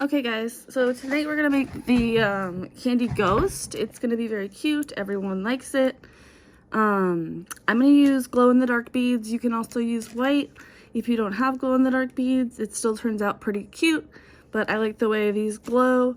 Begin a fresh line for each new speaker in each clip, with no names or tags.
Okay guys, so tonight we're gonna make the Kandi ghost. It's gonna be very cute. Everyone likes it. I'm gonna use glow-in-the-dark beads. You can also use white. If you don't have glow-in-the-dark beads, it still turns out pretty cute, but I like the way these glow.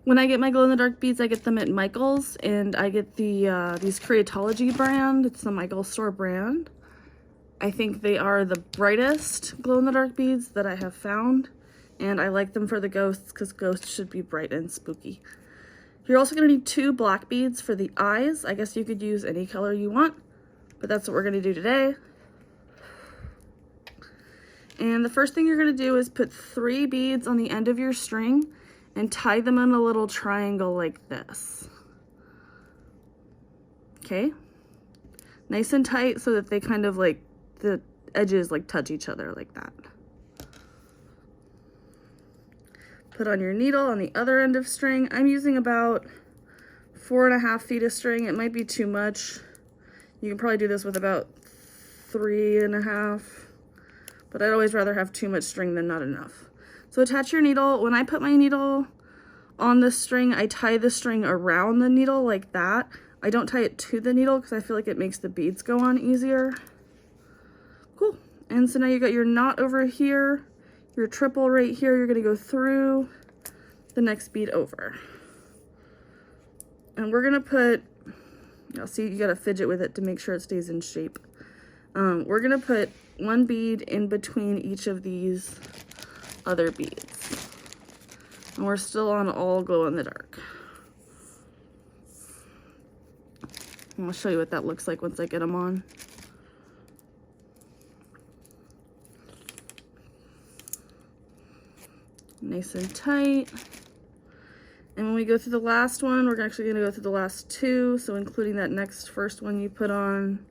When I get my glow-in-the-dark beads, I get them at Michael's, and I get the these Creatology brand. It's the Michael's store brand. I think they are the brightest glow-in-the-dark beads that I have found. And I like them for the ghosts because ghosts should be bright and spooky. You're also going to need 2 black beads for the eyes. I guess you could use any color you want, but that's what we're going to do today. And the first thing you're going to do is put 3 beads on the end of your string and tie them in a little triangle like this. Okay? Nice and tight so that they kind of like, the edges like touch each other like that. Put on your needle on the other end of string. I'm using about 4.5 feet of string. It might be too much. You can probably do this with about 3.5, but I'd always rather have too much string than not enough. So attach your needle. When I put my needle on the string, I tie the string around the needle like that. I don't tie it to the needle because I feel like it makes the beads go on easier. Cool. And so now you got your knot over here. Your triple right here, you're gonna go through the next bead over. And we're gonna put, you'll see you gotta fidget with it to make sure it stays in shape. We're gonna put 1 bead in between each of these other beads. And we're still on all glow in the dark. And I'll show you what that looks like once I get them on. Nice and tight. And when we go through the last one, we're actually going to go through the last 2, so including that next first one you put on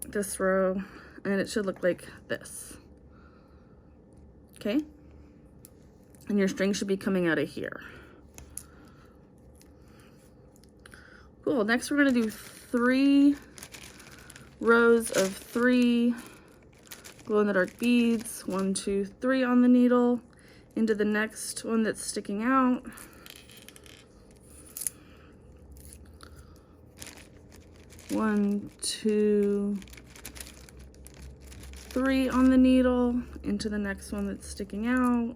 this row, and it should look like this. Okay? And your string should be coming out of here. Cool. Next we're going to do 3 rows of 3 glow-in-the-dark beads, 1, 2, 3 on the needle, into the next one that's sticking out. One, 2, 3 on the needle, into the next one that's sticking out.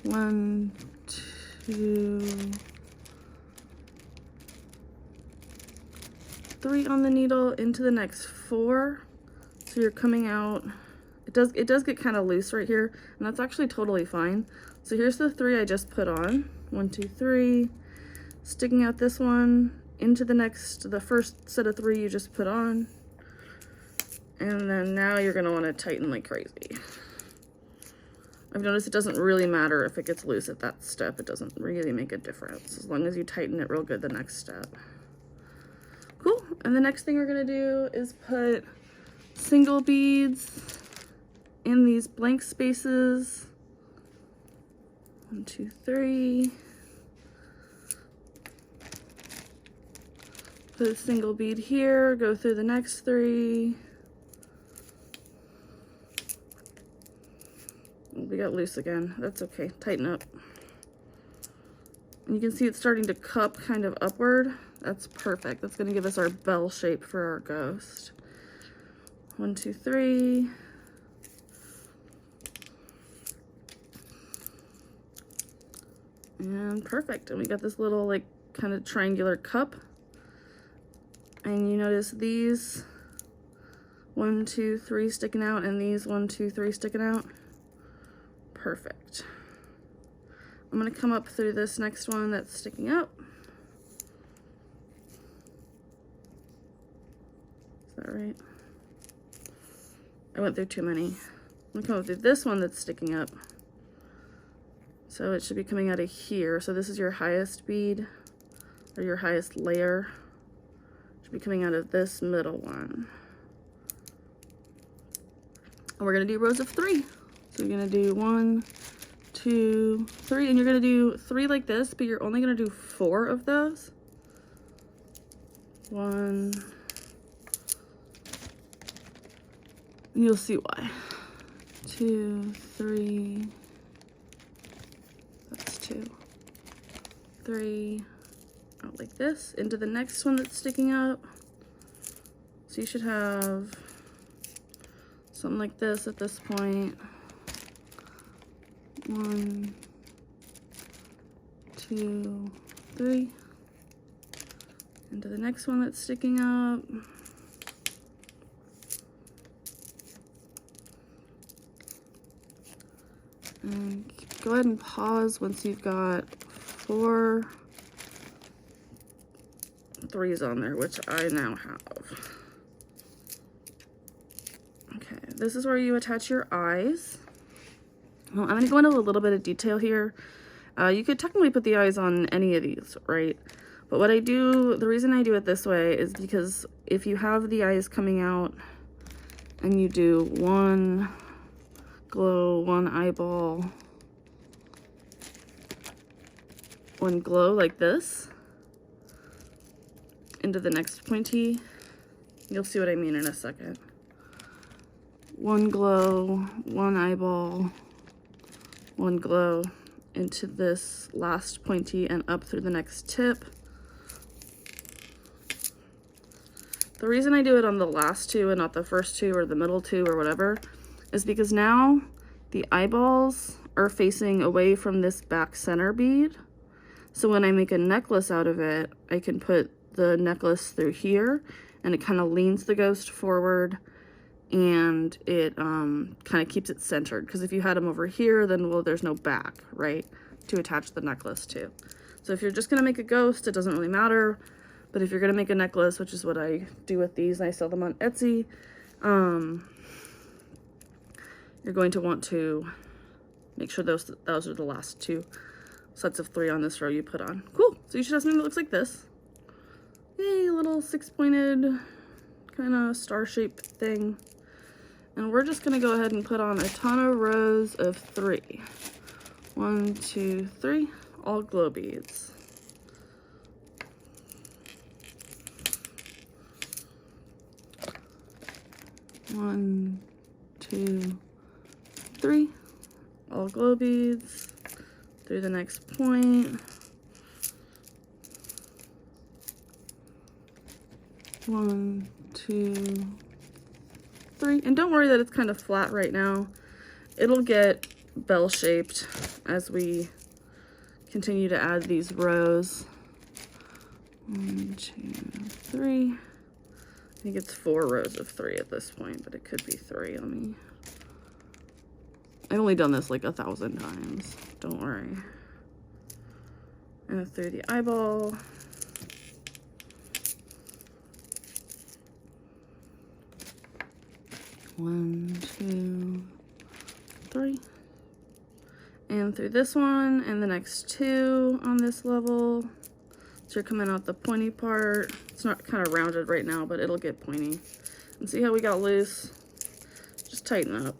One, 2, 3 on the needle, into the next 4. So you're coming out, it does get kind of loose right here, and that's actually totally fine. So here's the 3 I just put on. 1, 2, 3, sticking out this one, into the next, the first set of 3 you just put on. And then now you're gonna wanna tighten like crazy. I've noticed it doesn't really matter if it gets loose at that step. It doesn't really make a difference as long as you tighten it real good the next step. Cool. And the next thing we're gonna do is put single beads in these blank spaces. 1, 2, 3. Put a single bead here, go through the next 3. We got loose again. That's okay. Tighten up. And you can see it's starting to cup kind of upward. That's perfect. That's going to give us our bell shape for our ghost. 1, 2, 3. And perfect. And we got this little like kind of triangular cup. And you notice these 1, 2, 3 sticking out, and these 1, 2, 3 sticking out. Perfect. I'm going to come up through this next one that's sticking up. Is that right? I went through too many. I'm going to come up through this one that's sticking up. So it should be coming out of here. So this is your highest bead, or your highest layer. It should be coming out of this middle one. And we're going to do rows of 3. So you're going to do 1, 2, 3, and you're going to do 3 like this, but you're only going to do 4 of those. 1, And you'll see why. 2, 3, that's 2, 3, out like this, into the next one that's sticking up. So you should have something like this at this point. 1, 2, 3, into the next one that's sticking up. And go ahead and pause once you've got 4 3s on there, which I now have. Okay, this is where you attach your eyes. Well, I'm going to go into a little bit of detail here. You could technically put the eyes on any of these, right? But what I do, the reason I do it this way is because if you have the eyes coming out and you do 1 glow, 1 eyeball, 1 glow like this into the next pointy, you'll see what I mean in a second. 1 glow, 1 eyeball, 1 glow into this last pointy and up through the next tip. The reason I do it on the last 2 and not the first 2 or the middle 2 or whatever is because now the eyeballs are facing away from this back center bead. So when I make a necklace out of it, I can put the necklace through here and it kind of leans the ghost forward and it kind of keeps it centered. Because if you had them over here, then well, there's no back, right, to attach the necklace to. So if you're just gonna make a ghost, it doesn't really matter. But if you're gonna make a necklace, which is what I do with these, and I sell them on Etsy, you're going to want to make sure those are the last 2 sets of 3 on this row you put on. Cool. So you should have something that looks like this. Yay, a little 6-pointed kind of star-shaped thing. And we're just gonna go ahead and put on a ton of rows of 3. 1, 2, 3, all glow beads. One, 2, 3, all glow beads through the next point. 1, 2, 3, and don't worry that it's kind of flat right now. It'll get bell-shaped as we continue to add these rows. 1, 2, 3. I think it's 4 rows of 3 at this point, but it could be 3. I've only done this like 1,000 times. Don't worry. And through the eyeball. 1, 2, 3. And through this one and the next 2 on this level. So you're coming out the pointy part. It's not kind of rounded right now, but it'll get pointy. And see how we got loose? Just tighten up.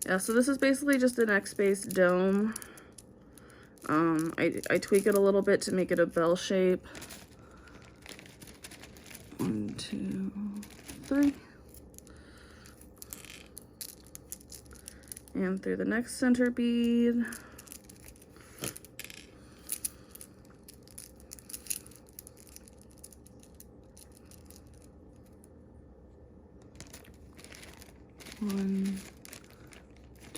Yeah, so this is basically just an X-base dome. I tweak it a little bit to make it a bell shape. 1, 2, 3. And through the next center bead. One,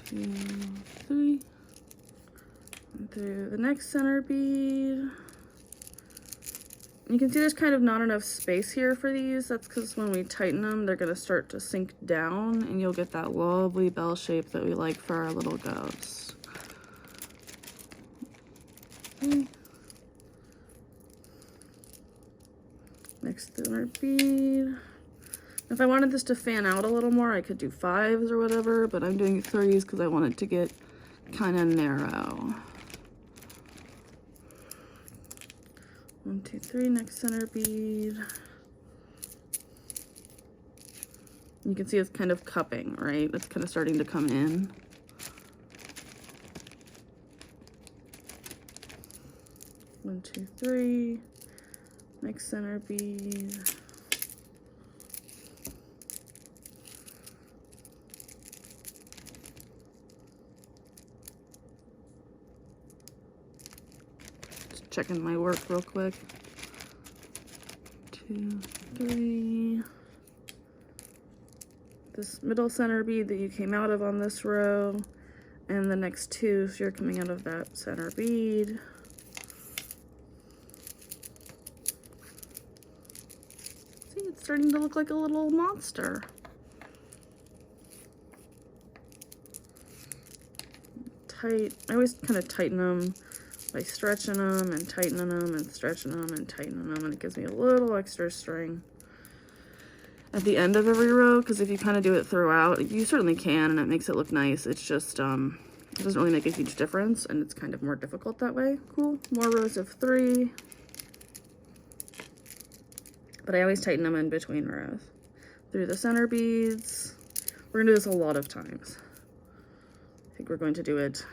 2, 3. And through the next center bead. You can see there's kind of not enough space here for these. That's because when we tighten them, they're going to start to sink down and you'll get that lovely bell shape that we like for our little ghost. Okay. Next center bead. If I wanted this to fan out a little more, I could do 5s or whatever, but I'm doing 3s because I want it to get kind of narrow. 1, 2, 3, next center bead. You can see it's kind of cupping, right? It's kind of starting to come in. One, 2, 3. Next center bead. Just checking my work real quick. 2, 3. This middle center bead that you came out of on this row, and the next 2, so you're coming out of that center bead. See, it's starting to look like a little monster. Tight. I always kind of tighten them by stretching them and tightening them and stretching them and tightening them, and it gives me a little extra string at the end of every row, because if you kind of do it throughout, you certainly can, and it makes it look nice. It's just, it doesn't really make a huge difference, and it's kind of more difficult that way. Cool. More rows of 3. But I always tighten them in between rows. Through the center beads. We're going to do this a lot of times. I think we're going to do it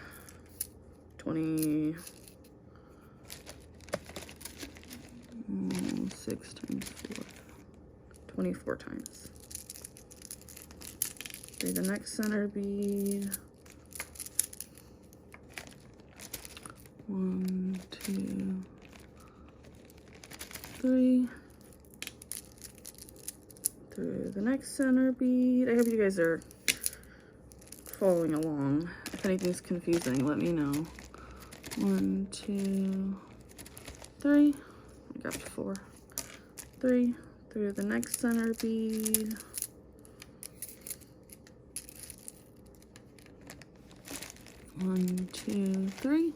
6 times 4. 24 times. Through the next center bead. 1, 2, 3. Through the next center bead. I hope you guys are following along. If anything's confusing, let me know. 1, 2, 3. I got 4. 3. Through the next center bead. 1, 2, 3.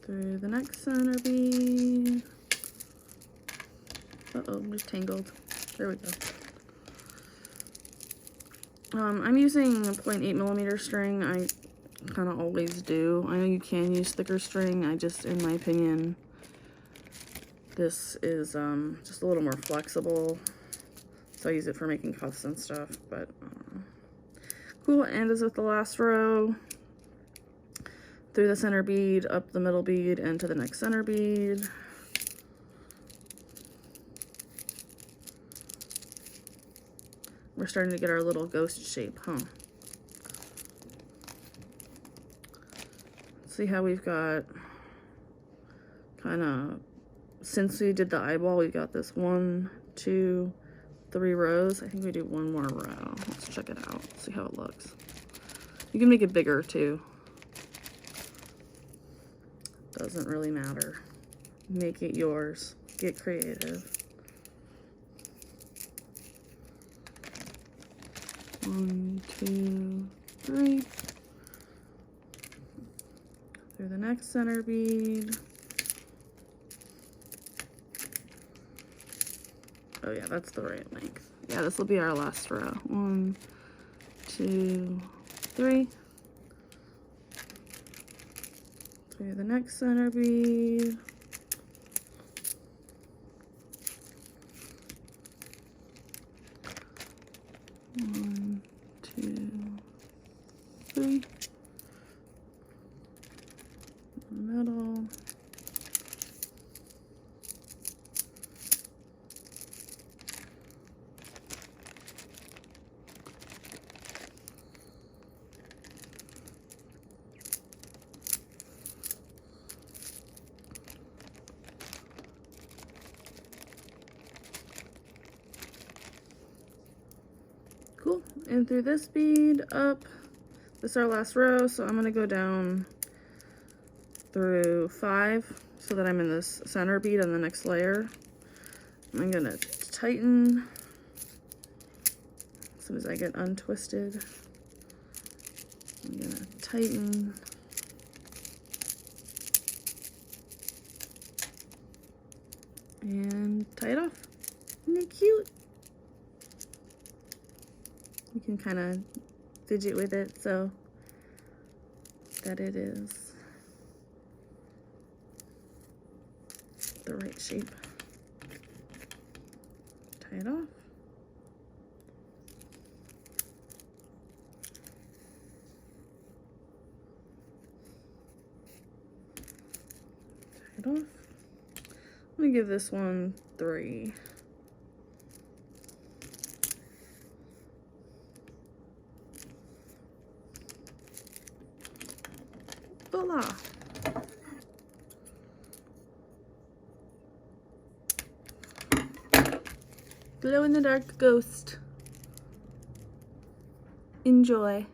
Through the next center bead. Uh-oh, I'm just tangled. There we go. I'm using a 0.8mm string. I kind of always do. I know you can use thicker string. I just, in my opinion, this is just a little more flexible. So I use it for making cuffs and stuff, but cool. And as with the last row, through the center bead, up the middle bead, and to the next center bead. We're starting to get our little ghost shape, huh? See how we've got kind of, since we did the eyeball, we got this 1, 2, 3 rows. I think we do 1 more row. Let's check it out, see how it looks. You can make it bigger too. Doesn't really matter. Make it yours. Get creative. 1, 2, 3. Through the next center bead. Oh yeah, that's the right length. Yeah, this will be our last row. 1, 2, 3. Through the next center bead. 1, 2, 3. Middle. Cool. And through this bead up, this is our last row, so I'm going to go down through 5 so that I'm in this center bead on the next layer. I'm going to tighten as soon as I get untwisted. I'm going to tighten. And tie it off. Isn't it cute? You can kind of fidget with it so that it is the right shape. Tie it off. Tie it off. I'm gonna give this one 3. Voila! Glow-in-the-dark ghost. Enjoy.